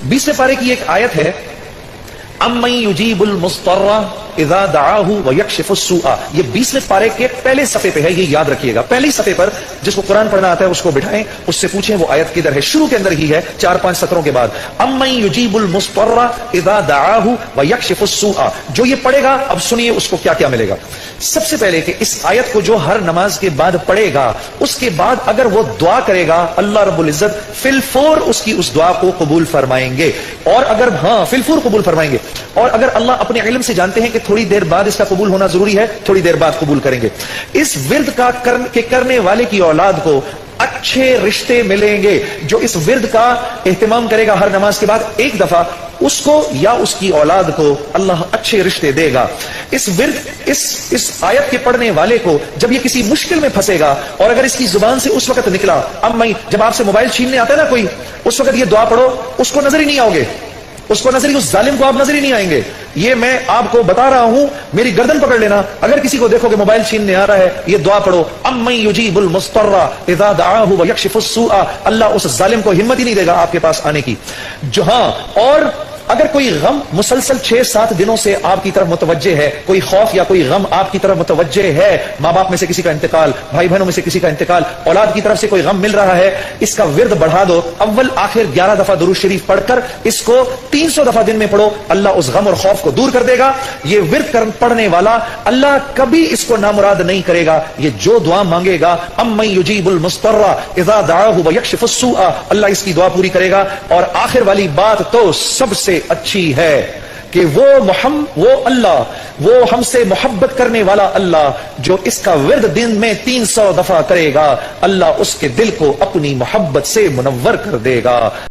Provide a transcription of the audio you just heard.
20वें पारे की एक आयत है, अम्मन युजीबुल मुस्तर्रा इज़ा दआहु व यक्शिफुस सूआ। ये 20वें पारे के पहले सफ़े पे है, ये याद रखिएगा। पहले सफ़े पर जिसको कुरान पढ़ना आता है उसको बिठाएं, उससे पूछें वो आयत किधर है। शुरू के अंदर ही है, 4-5 सत्रों के बाद। अम्मन युजीबुल मुस्तर्रा इज़ा दआहु व यक्शिफुस सूआ। जो ये पढ़ेगा, अब सुनिए उसको क्या क्या मिलेगा। सबसे पहले कि इस आयत को जो हर नमाज के बाद पढ़ेगा, उसके बाद अगर वो दुआ करेगा, अल्लाह रब्बुल इज्जत फिलफौर उसकी उस दुआ को कबूल फरमाएंगे। और अगर फिलफौर कबूल फरमाएंगे। और अगर अल्लाह अपने इल्म से जानते हैं कि थोड़ी देर बाद इसका कबूल होना जरूरी है, थोड़ी देर बाद कबूल करेंगे। इस विर्द का करने वाले की औलाद को अच्छे रिश्ते मिलेंगे। जो इस विर्द का एहतमाम करेगा हर नमाज के बाद एक दफा, उसको या उसकी औलाद को अल्लाह अच्छे रिश्ते देगा। इस विर्द इस आयत के पढ़ने वाले को जब ये किसी मुश्किल में फंसेगा, और अगर इसकी जुबान से उस वक्त निकला, जब आपसे मोबाइल छीनने आता है ना कोई, उस वक्त ये दुआ पढ़ो, उसको नजर ही नहीं आओगे, उसको नजर ही, उस जालिम को आप नजर ही नहीं आएंगे। ये मैं आपको बता रहा हूं, मेरी गर्दन पकड़ लेना। अगर किसी को देखोगे मोबाइल छीनने आ रहा है, ये दुआ पढ़ो, अम्मन युजीबुल मुस्तर्रा इज़ा दआहु व यक्शिफुस सूआ। अल्लाह उस जालिम को हिम्मत ही नहीं देगा आपके पास आने की। और अगर कोई गम मुसलसल 6-7 दिनों से आपकी तरफ मुतवज्जे है, कोई खौफ या कोई गम आपकी तरफ मुतवज्जे है, माँ बाप में से किसी का इंतकाल, भाई बहनों में से किसी का इंतकाल, औलाद की तरफ से कोई गम मिल रहा है, इसका विर्द बढ़ा दो। अव्वल आखिर 11 दफा दुरूद शरीफ पढ़कर इसको 300 दफा दिन में पढ़ो, अल्लाह उस गम और खौफ को दूर कर देगा। ये विर्द पढ़ने वाला अल्लाह कभी इसको नामुराद नहीं करेगा। ये जो दुआ मांगेगा, अम्मन युजीबुल मुस्तर्रा इज़ा दआहु व यक्शिफुस सूआ, अल्लाह इसकी दुआ पूरी करेगा। और आखिर वाली बात तो सबसे अच्छी है कि वो अल्लाह, वो हमसे मोहब्बत करने वाला अल्लाह, जो इसका विर्द दिन में 300 दफा करेगा, अल्लाह उसके दिल को अपनी मोहब्बत से मुनव्वर कर देगा।